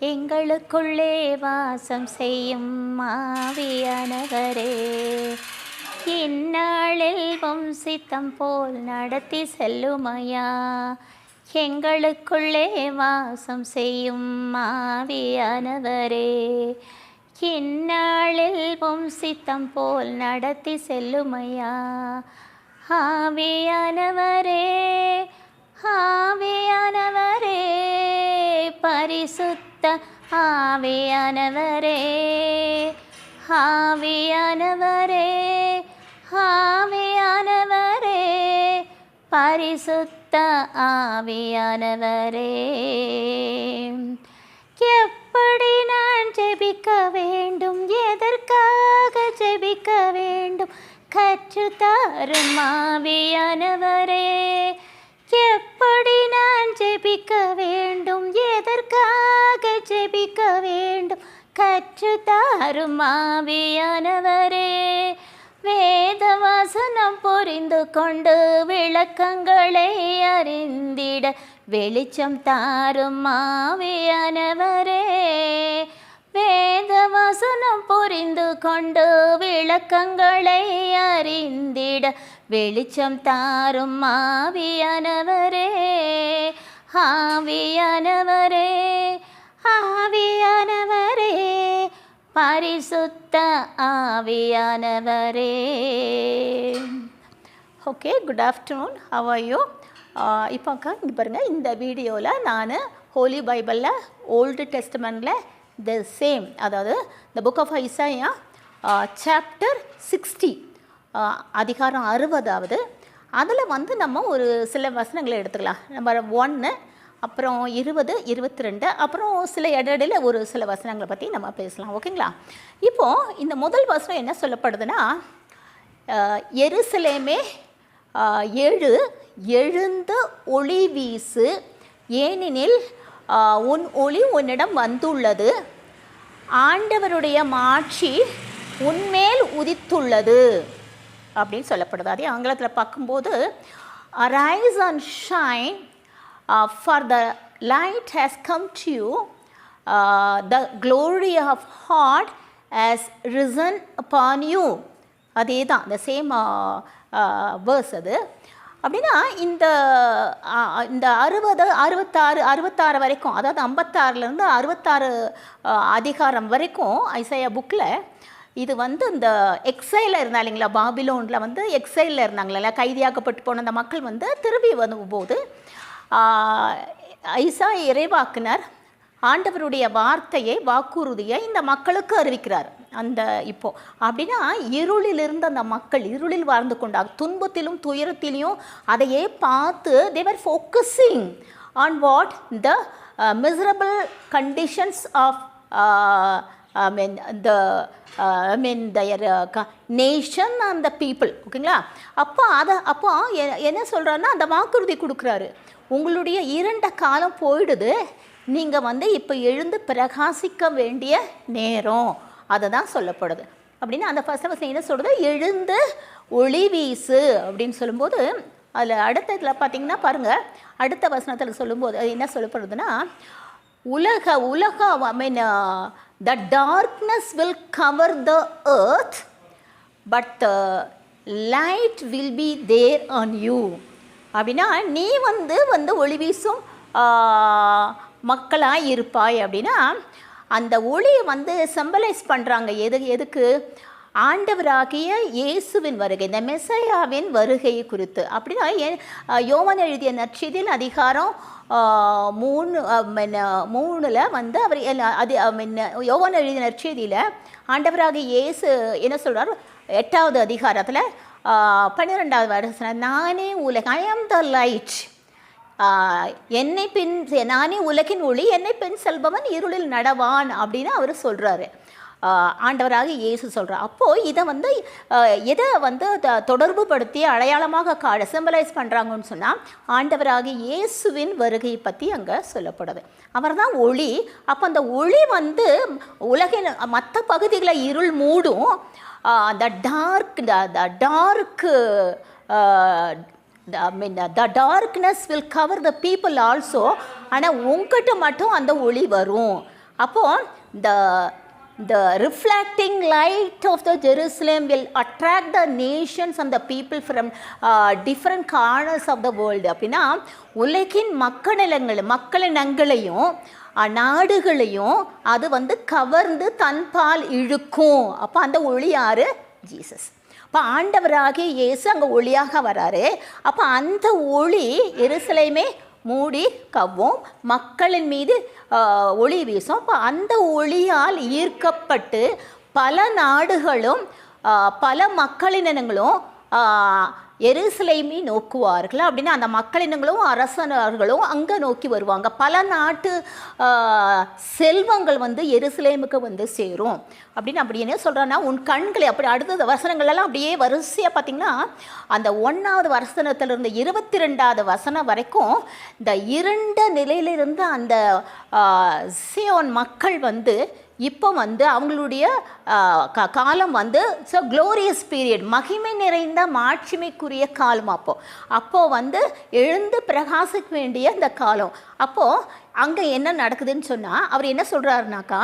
எங்களுக்குள்ளே வாசம் செய்யும் ஆவியானவரே, இந்நாளில் சித்தம் போல் நடத்தி செல்லுமையா. எங்களுக்குள்ளே வாசம் செய்யும் ஆவியானவரே, இந்நாளில் சித்தம் போல் நடத்தி செல்லுமையா. ஆவியானவரே, ஆவியானவரே, பரிசுத்த ஆவியானவரே, ஆவியானவரே, ஆவியானவரே, பரிசுத்த ஆவியானவரே. எப்படி நான் ஜெபிக்க வேண்டும், எதற்காக ஜெபிக்க வேண்டும், கற்றுத்தாரும் ஆவியானவரே. எப்படி நான் ஜெபிக்க வேண்டும், எதற்காக ஜெபிக்க வேண்டும், கற்றுத்தாரும் ஆவியானவரே. வேத வசனம் புரிந்து கொண்டு விளக்கங்களை அறிந்திட வெளிச்சம் தாரும் ஆவியானவரே. வேத வசனம் புரிந்து கொண்டு விளக்கங்களை அறிந்திட வெளிச்சம் தாரும் ஆவியானவரே. ஆவியானவரே, ஆவியானவரே, பரிசுத்த ஆவியானவரே. Okay, good afternoon, how are you? இப்போ இங்கே பாருங்கள், இந்த வீடியோவில் நான் ஹோலி பைபிளில் ஓல்டு டெஸ்டமெண்ட்டில் த சேம், அதாவது the book of Isaiah chapter 60, அதிகாரம் 60, அதில் நம்ம ஒரு சில வசனங்களை எடுத்துக்கலாம். நம்பர் 1, அப்புறம் 20, 22, அப்புறம் சில இடையில ஒரு சில வசனங்களை பற்றி நம்ம பேசலாம். ஓகேங்களா? இப்போது இந்த முதல் வசனம் என்ன சொல்லப்படுதுன்னா, எருசலேமே எழு, எழுந்து ஒளி வீசு, ஏனெனில் உன் ஒளி உன்னிடம் வந்துள்ளது, ஆண்டவருடைய மாட்சி உன்மேல் உதித்துள்ளது அப்படின்னு சொல்லப்படுது. அதே ஆங்கிலத்தில் பார்க்கும்போது arise and shine, for the light has come to you, the glory of God has risen upon you. அதே தான், the same verse அது. அப்படின்னா இந்த 60, 66, 66 வரைக்கும், அதாவது 56லேருந்து 66 அதிகாரம் வரைக்கும் ஐசாயா புக்கில் இது இந்த எக்ஸைலில் இருந்தா இல்லைங்களா, பாபிலோனில் எக்ஸைலில் இருந்தாங்களா, கைதியாக்கப்பட்டு போன அந்த மக்கள் திரும்பி வரும்போது ஐசா இறைவாக்குனர் ஆண்டவருடைய வார்த்தையை, வாக்குறுதியை இந்த மக்களுக்கு அறிவிக்கிறார். அந்த இப்போ அப்படின்னா இருளில் இருந்த அந்த மக்கள், இருளில் வாழ்ந்து கொண்டாங்க, துன்பத்திலும் துயரத்திலையும் அதையே பார்த்து they were focusing on what the miserable conditions of their nation and the people. ஓகேங்களா? அப்போ என்ன சொல்கிறாருன்னா, அந்த வாக்குறுதி கொடுக்குறாரு, உங்களுடைய இருண்ட காலம் போயிடுது, நீங்கள் இப்போ எழுந்து பிரகாசிக்க வேண்டிய நேரம், அதை தான் சொல்லப்படுது. அப்படின்னா அந்த ஃபர்ஸ்ட் வசனம் என்ன சொல்கிறது, எழுந்து ஒளி வீசு அப்படின்னு சொல்லும்போது, அதில் அடுத்த இதில் பார்த்தீங்கன்னா பாருங்கள், அடுத்த வசனத்தில் சொல்லும்போது அது என்ன சொல்லப்படுதுன்னா, உலக the darkness will cover the earth, but the light will be there on you. அப்படின்னா நீ ஒளி வீசும் மக்களாக இருப்பாய். அப்படின்னா அந்த ஒளியை சிம்பலைஸ் பண்ணுறாங்க. எதுக்கு? ஆண்டவராகிய இயேசுவின் வருகை, இந்த மெசையாவின் வருகை குறித்து. அப்படின்னா யோவான் எழுதிய நற்செய்தியில் அதிகாரம் 3ல் அவர் அது யோவான் எழுதிய நற்செய்தியில் ஆண்டவராகிய இயேசு என்ன சொல்கிறார், 8வது அதிகாரத்தில் 12வது வசனம், நானே உலகம், ஐ ஆம் த லைட், நானே உலகின் ஒளி, என்னை பின் செல்பவன் இருளில் நடவான் அப்படின்னு அவர் சொல்கிறாரு. ஆண்டவராக இயேசு சொல்கிறார். அப்போது இதை எதை தொடர்பு படுத்தி அடையாளமாக சிம்பலைஸ் பண்ணுறாங்கன்னு சொன்னால், ஆண்டவராக இயேசுவின் வருகையை பற்றி அங்கே சொல்லப்படுது. அவர் தான் ஒளி. அப்போ அந்த ஒளி உலகின் மற்ற பகுதிகளை இருள் மூடும். the darkness will cover the people also. ஆனால் உங்ககிட்ட மட்டும் அந்த ஒளி வரும். அப்போது the reflecting light of the Jerusalem will attract the nations and the people from different corners of the world. அப்படின்னா உலகின் மக்களினங்களையும் நாடுகளையும் அது கவர்ந்து தன்பால் இழுக்கும். அப்போ அந்த ஒளி யாரு? ஜீசஸ். அப்போ ஆண்டவராகிய இயேசு அங்கே ஒளியாக வராரு. அப்போ அந்த ஒளி எருசலேமே மூடி கவ்வும், மக்களின் மீது ஒளி வீசும். அப்போ அந்த ஒளியால் ஈர்க்கப்பட்டு பல நாடுகளும் பல மக்களினங்களும் எருசலேமை நோக்குவார்கள். அப்படின்னா அந்த மக்களினங்களும் அரசர்களும் அங்கே நோக்கி வருவாங்க. பல நாட்டு செல்வங்கள் எருசலேமுக்கு சேரும் அப்படின்னு. அப்படி என்ன சொல்கிறான்னா, உன் கண்களை அப்படி அடுத்த வசனங்கள்லாம் அப்படியே வரிசையாக பார்த்திங்கன்னா அந்த 1வது வசனத்திலிருந்து 22வது வசனம் வரைக்கும் இந்த இருண்ட நிலையிலிருந்து அந்த சியோன் மக்கள் இப்போ அவங்களுடைய காலம் ஸோ க்ளோரியஸ் பீரியட், மகிமை நிறைந்த மாட்சிமைக்குரிய காலம். அப்போது எழுந்து பிரகாசிக்க வேண்டிய இந்த காலம். அப்போது அங்கே என்ன நடக்குதுன்னு சொன்னால் அவர் என்ன சொல்கிறாருனாக்கா,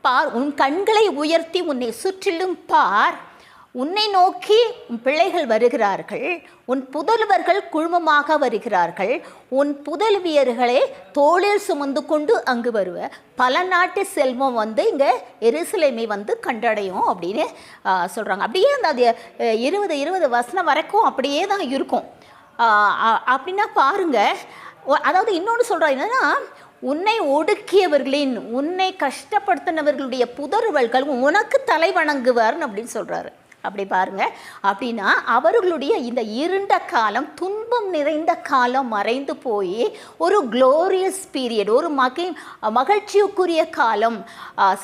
பார், உன் கண்களை உயர்த்தி உன்னை சுற்றிலும் பார், உன்னை நோக்கி உன் பிள்ளைகள் வருகிறார்கள், உன் புதல்வர்கள் குழுமமாக வருகிறார்கள், உன் புதல்வியர்களை தோளில் சுமந்து கொண்டு அங்கு வருவ, பல நாட்டு செல்வம் இங்கே எருசலேமை கண்டடையும் அப்படின்னு சொல்கிறாங்க. அப்படியே அந்த 20 வசனம் வரைக்கும் அப்படியே தான் இருக்கும். அப்படின்னா பாருங்கள், அதாவது இன்னொன்று சொல்கிறாங்க என்னன்னா, உன்னை ஒடுக்கியவர்களின், உன்னை கஷ்டப்படுத்தினவர்களுடைய புதல்வர்கள் உனக்கு தலை வணங்குவார்னு அப்படின்னு சொல்கிறாரு. அப்படி பாருங்க. அப்படின்னா அவர்களுடைய இந்த இருண்ட காலம், துன்பம் நிறைந்த காலம் மறைந்து போய் ஒரு க்ளோரியஸ் பீரியட், ஒரு மகிழ்ச்சிக்குரிய காலம்,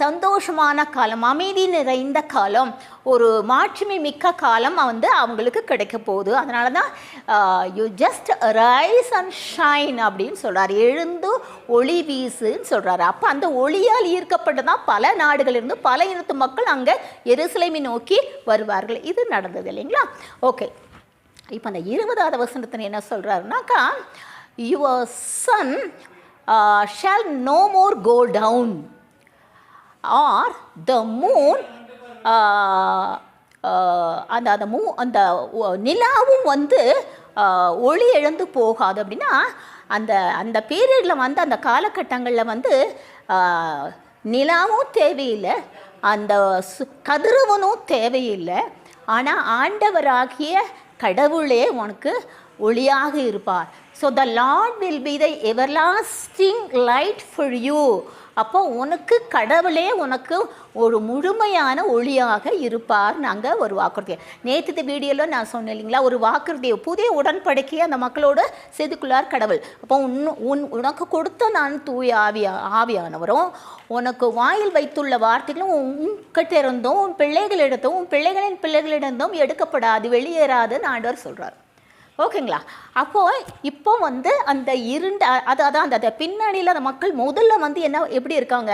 சந்தோஷமான காலம், அமைதி நிறைந்த காலம், ஒரு மாட்சிமை மிக்க காலம் அவங்களுக்கு கிடைக்க போகுது. அதனால தான் you just rice and shine அப்படின்னு சொல்கிறார். எழுந்து ஒளி வீசுன்னு சொல்கிறாரு. அப்போ அந்த ஒளியால் ஈர்க்கப்பட்டு தான் பல நாடுகளிலிருந்து பல இனத்து மக்கள் அங்கே எருசலேமை நோக்கி வருவார்கள். இது நடந்தது இல்லைங்களா? ஓகே, இப்போ அந்த 20வது வசனத்தில் என்ன சொல்கிறாருனாக்கா, your son shall no more go down or the moon, அந்த நிலாவும் ஒளி எழுந்து போகாது. அப்படின்னா அந்த பீரியடில் அந்த காலகட்டங்களில் நிலாவும் தேவையில்லை, அந்த கதிரவனும் தேவையில்லை. ஆனால் ஆண்டவராகிய கடவுளே உனக்கு ஒளியாக இருப்பார். So the Lord will be the everlasting light for you. அப்போ உனக்கு கடவுளே உனக்கு ஒரு முழுமையான ஒளியாக இருப்பார். நாங்கள் ஒரு வாக்குறுதியை நேற்று வீடியோவில் நான் சொன்னேன் இல்லைங்களா, ஒரு வாக்குறுதியை, புதிய உடன்படிக்கையை அந்த மக்களோட செய்துக்குள்ளார் கடவுள். அப்போ உனக்கு கொடுத்த நான் தூய ஆவியானவரும் உனக்கு வாயில் வைத்துள்ள வார்த்தைகளும் உன்கிட்ட இருந்தும் உன் பிள்ளைகளிடத்தும் உன் பிள்ளைகளின் பிள்ளைகளிடந்தும் எடுக்கப்படாது, வெளியேறாதுன்னு ஆண்டவர் சொல்கிறார். ஓகேங்களா? அப்போது இப்போ அந்த இருண்ட அதான் அந்த பின்னணியில் அந்த மக்கள் முதல்ல எப்படி இருக்காங்க,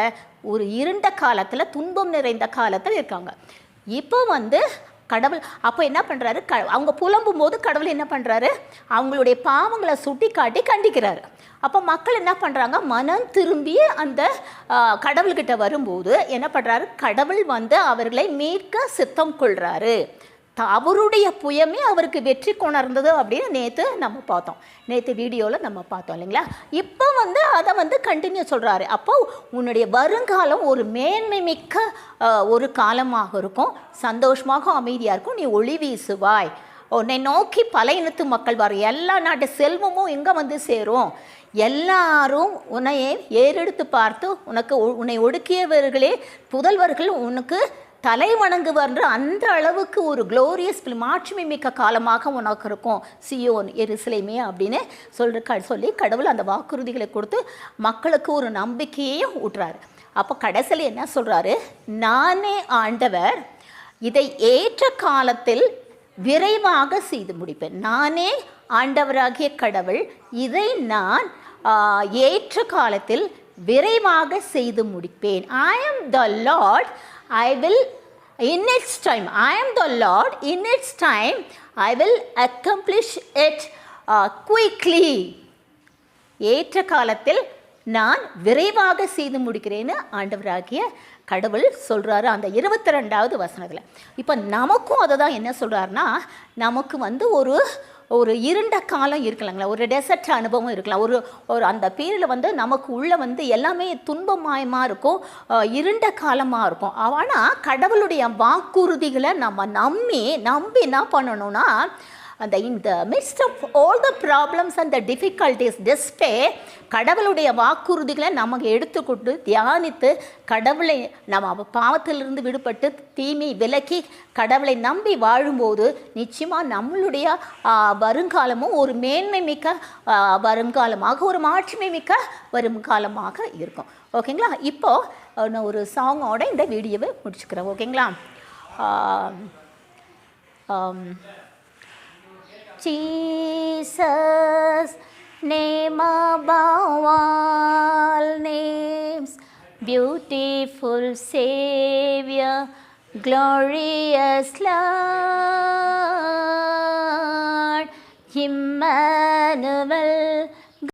ஒரு இருண்ட காலத்தில், துன்பம் நிறைந்த காலத்தில் இருக்காங்க. இப்போ கடவுள் அப்போ என்ன பண்ணுறாரு, அவங்க புலம்பும் போது கடவுள் என்ன பண்ணுறாரு, அவங்களுடைய பாவங்களை சுட்டி காட்டி கண்டிக்கிறாரு. அப்போ மக்கள் என்ன பண்ணுறாங்க, மனம் திரும்பி அந்த கடவுள்கிட்ட வரும்போது என்ன பண்ணுறாரு, கடவுள் அவர்களை மீட்க சித்தம் கொள்கிறாரு. அவருடைய புயமே அவருக்கு வெற்றி கொணர்ந்தது அப்படின்னு நேற்று வீடியோவில் நம்ம பார்த்தோம் இல்லைங்களா? இப்போ அதை கண்டினியூ சொல்கிறாரு. அப்போ உன்னுடைய வருங்காலம் ஒரு மேன்மை மிக்க ஒரு காலமாக இருக்கும், சந்தோஷமாக அமைதியாக இருக்கும், நீ ஒளி வீசுவாய், உன்னை நோக்கி பல இனத்து மக்கள் வரும், எல்லா நாட்டு செல்வமும் எங்கே சேரும், எல்லாரும் உன்னையே ஏறெடுத்து பார்த்து உன்னை ஒடுக்கியவர்களே புதல்வர்கள் உனக்கு தலை வணங்குவன்ற அந்த அளவுக்கு ஒரு க்ளோரியஸ் மாட்சிமை மிக்க காலமாக உனக்கு இருக்கும் சியோன் எருசலேமே அப்படின்னு சொல்லி கடவுள் அந்த வாக்குறுதிகளை கொடுத்து மக்களுக்கு ஒரு நம்பிக்கையையும் ஊட்டுறாரு. அப்போ கடைசியில் என்ன சொல்கிறாரு, நானே ஆண்டவர், இதை ஏற்ற காலத்தில் விரைவாக செய்து முடிப்பேன். நானே ஆண்டவராகிய கடவுள், இதை நான் ஏற்ற காலத்தில் விரைவாக செய்து முடிப்பேன். I am the Lord, I will in its time, I am the Lord, in its time I will accomplish it quickly. ஏற்ற காலத்தில் நான் விரைவாக செய்து முடிக்கிறேன்னு ஆண்டவராகிய கடவுள் சொல்கிறாரு அந்த 22வது வசனத்தில். இப்போ நமக்கும் அதை தான் என்ன சொல்கிறாருன்னா, நமக்கு வந்து ஒரு இருண்ட காலம் இருக்கலாங்களா, ஒரு டெசர்ட் அனுபவம் இருக்கலாம். ஒரு அந்த பீரியடில் வந்து நமக்கு உள்ளே வந்து எல்லாமே துன்பமயமாக இருக்கும், இருண்ட காலமாக இருக்கும். ஆனால் கடவுளுடைய வாக்குறுதிகளை நம்ம நம்பி என்ன பண்ணணும்னா, அந்த in the midst of all the problems and the difficulties despair கடவுளுடைய வாக்குறுதிகளை நமக்கு எடுத்துக்கொண்டு தியானித்து கடவுளை நம்ம பாவத்திலிருந்து விடுபட்டு தீமை விலக்கி கடவுளை நம்பி வாழும்போது நிச்சயமாக நம்மளுடைய வருங்காலமும் ஒரு மேன்மை மிக்க வருங்காலமாக, ஒரு மாட்சிமை மிக்க வருங்காலமாக இருக்கும். ஓகேங்களா? இப்போது நான் ஒரு சாங்கோட இந்த வீடியோவை முடிச்சுக்கிறேன். ஓகேங்களா? Jesus, name above all names, beautiful Savior, glorious Lord, Emmanuel,